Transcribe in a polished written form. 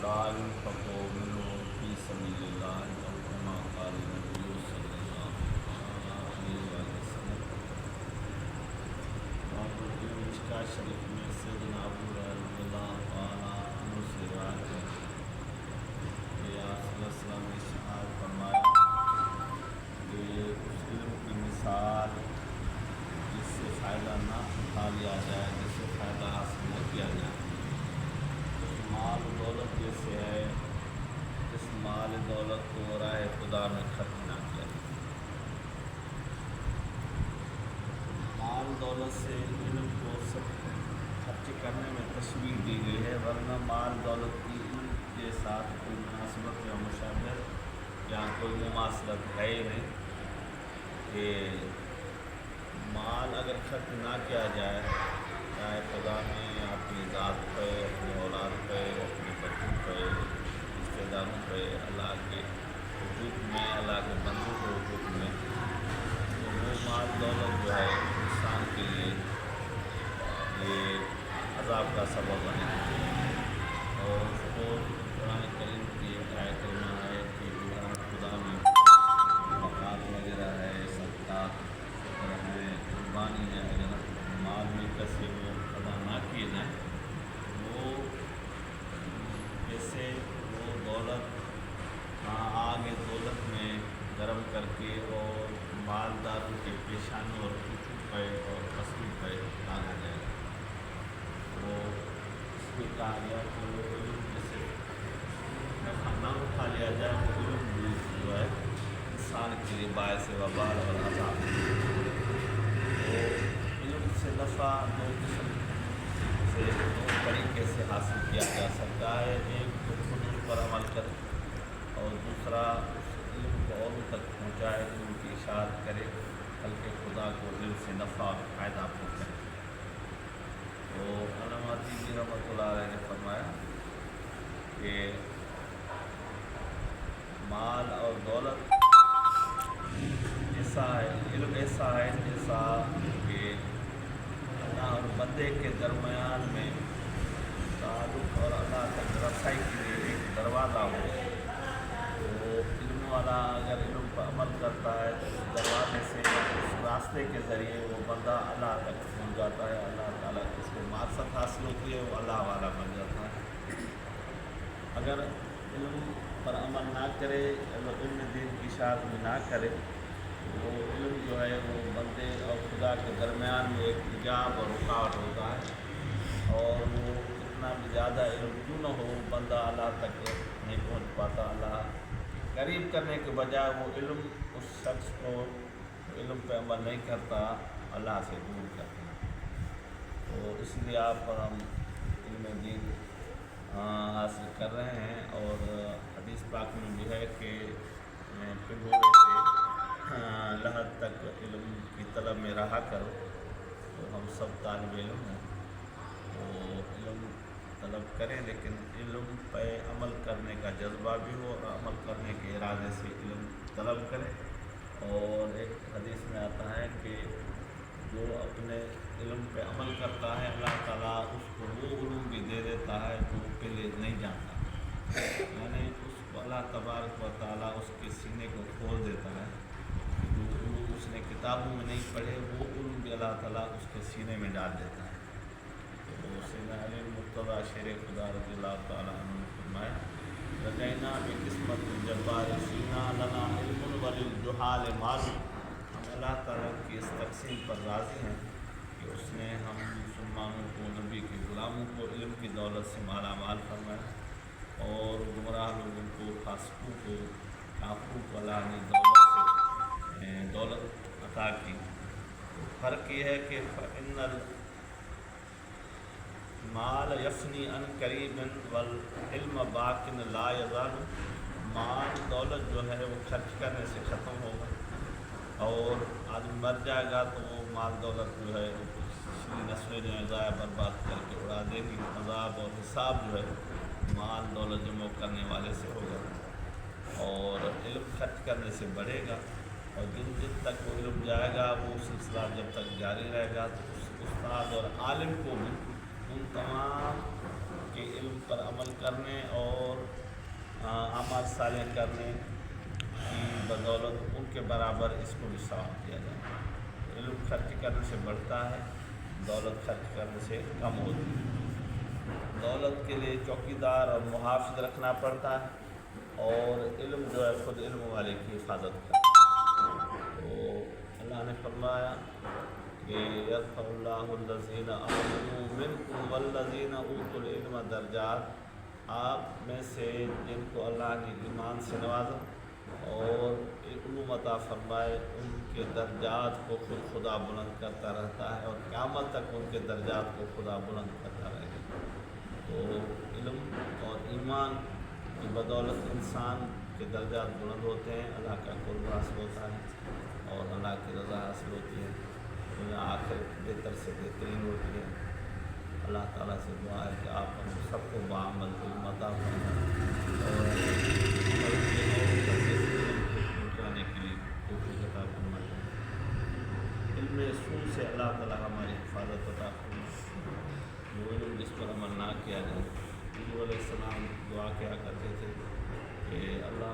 لا ينفقوا منه في سبيل الله أو كما قال النبي صلى الله عليه وسلم. اور مشکاۃ شریف میں سیدنا ابو ہریرہ رضی اللہ تعالیٰ عنہ سے روایت ہے کہ آپ صلی اللہ علیہ وسلم نے ارشاد فرمایا کہ اس علم کی مثال جس سے فائدہ نہ اٹھا لیا جائے، جس سے فائدہ حاصل نہ کیا جائے، اس مال و دولت جیسے ہے اس مال دولت کو راہ خدا میں خرچ نہ کیا جائے۔ مال دولت سے علم کو سب خرچ کرنے میں تشبیہ دی گئی ہے، ورنہ مال دولت کی علم کے ساتھ کوئی مناسبت یا مشابہت یا کوئی مماثلت ہے ہی نہیں کہ مال اگر خرچ نہ کیا جائے چاہے خدا میں اپنی ذات پہ، اپنی اولاد پہ، اپنے بچوں پہ، رشتے داروں پہ، اللہ کے حقوق میں، اللہ کے بندوں کے حقوق میں، تو وہ مال دولت جو ہے انسان کے لیے یہ عذاب کا سبب بنے، اور اس کو قرآن کریم کی ایک آیت کریمہ ہے کہ خدا میں مقام وغیرہ ہے، صدقات ہے، قربانی ہے، اگر مال میں کیسے وہ ادا نہ کیے جائیں، وہ جیسے وہ دولت آگے دولت میں گرم کر کے اور مالداروں کے پیشانی اور پوچھوں پہ اور قصبوں پہ ڈالا جائے گا۔ وہ اس میں کہا گیا کہ وہ علم جیسے نہ اٹھا لیا جائے، وہ علم بھی جو ہے انسان کے لیے باعث وبال اور عذاب ہے۔ تو علم سے نفع دو قسم سے، دو طریقے سے حاصل کیا جا سکتا ہے، ایک تو خود اس پر عمل کرے اور دوسرا اس علم کو اوروں تک پہنچائے، علم کی اشاعت کرے، بلکہ خدا کو علم سے نفع اور فائدہ پہنچائے۔ تو علامہ طیبی رحمۃ اللہ علیہ نے فرمایا کہ مال اور دولت ایسا ہے، علم ایسا ہے جیسا کہ اللہ اور بندے کے درمیان میں تعلق اور اللہ تک رسائی کے لیے ایک دروازہ ہو۔ تو علم والا اگر علم پر عمل کرتا ہے تو اس دروازے سے، اس راستے کے ذریعے وہ بندہ اللہ تک پہنچ جاتا ہے، اللہ تعالیٰ کی اس کو معرفت حاصل ہوتی ہے، وہ اللہ والا بن جاتا ہے۔ اگر علم پر عمل نہ کرے، اگر علم دین کی اشاعت میں نہ کرے، وہ علم جو ہے وہ بندے اور خدا کے درمیان میں ایک حجاب اور رکاوٹ ہوتا ہے، اور وہ کتنا بھی زیادہ علم کیوں نہ ہو، بندہ اللہ تک نہیں پہنچ پاتا۔ اللہ قریب کرنے کے بجائے وہ علم اس شخص کو علم پہ عمل نہیں کرتا، اللہ سے دور کرتا ہے۔ تو اس لیے آپ پر ہم علم دین حاصل کر رہے ہیں، اور حدیث پاک میں بھی ہے کہ پنڈورے سے لحد تک علم کی طلب میں رہا کرو۔ تو ہم سب طالب علم ہیں، تو علم طلب کریں، لیکن علم پہ عمل کرنے کا جذبہ بھی ہو، اور عمل کرنے کے ارادے سے علم طلب کریں۔ اور ایک حدیث میں آتا ہے کہ جو اپنے علم پہ عمل کرتا ہے اللہ تعالیٰ اس کو وہ علوم بھی دے دیتا ہے جو وہ پہلے نہیں جانتا، یعنی اس کو اللہ تبارک و تعالیٰ اس کے سینے کو کھول دیتا ہے، جو علوم اس نے کتابوں میں نہیں پڑھے وہ علوم بھی اللہ تعالیٰ اس کے سینے میں ڈال دیتا ہے۔ تو سیدنا علی مرتضیٰ شیر خدا رضی اللہ تعالیٰ عنہ نے فرمایا رجعنا بقسمت الجبار فینا لنا علم وللجہال مال۔ ہم اللہ تعالیٰ کی اس تقسیم پر راضی ہیں کہ اس نے ہم مسلمانوں کو، نبی کے غلاموں کو علم کی دولت سے مالا مال فرمایا، اور گمراہ لوگوں کو، فاسقوں کو، کافروں کو اللہ نے دولت عطا کی۔ تو فرق یہ ہے کہ فإن المال یفنی عن قریب والعلم باق لا یزال۔ مال دولت جو ہے وہ خرچ کرنے سے ختم ہوگا، اور آدمی مر جائے گا تو وہ مال دولت جو ہے وہ پچھلی نسلیں جو ہے ضائع برباد کر کے اڑا دے گی۔ عذاب اور حساب جو ہے مال دولت جمع کرنے والے سے ہوگا، اور علم خرچ کرنے سے بڑھے گا، اور جن تک وہ علم جائے گا وہ سلسلہ جب تک جاری رہے گا تو اس استاد اور عالم کو بھی ان تمام کے علم پر عمل کرنے اور اعمال صالح کرنے کی بدولت ان کے برابر اس کو بھی ثواب دیا جائے. علم خرچ کرنے سے بڑھتا ہے، دولت خرچ کرنے سے کم ہوتی ہے. دولت کے لیے چوکیدار اور محافظ رکھنا پڑتا ہے، اور علم جو ہے خود علم والے کی حفاظت کرتا ہے. تو اللہ نے فرمایا کہ یرفع اللہ الذین آمنوا منکم والذین اوتوا العلم درجات. آپ میں سے جن کو اللہ نے ایمان سے نوازا اور علم عطا فرمائے، ان کے درجات کو خدا بلند کرتا رہتا ہے، اور قیامت تک ان کے درجات کو خدا بلند کرتا رہے گا. تو علم اور ایمان کی بدولت انسان کے درجات بلند ہوتے ہیں، اللہ کا قرب حاصل ہوتا ہے، اور اللہ کی رضا حاصل ہوتی ہے. دنیا آخر بہتر سے بہترین ہوتی ہے. اللہ تعالیٰ سے دعا ہے کہ آپ ہم سب کو بعمل علم عطا فرمائیں، اور پہنچانے کے لیے توفیق عطا فرمائیں. علم سو سے اللہ تعالیٰ ہماری حفاظت عطا فرمائے. وہ علم جس پر عمل نہ کیا جائے. حضور علیہ السلام دعا کیا کرتے تھے کہ اللہ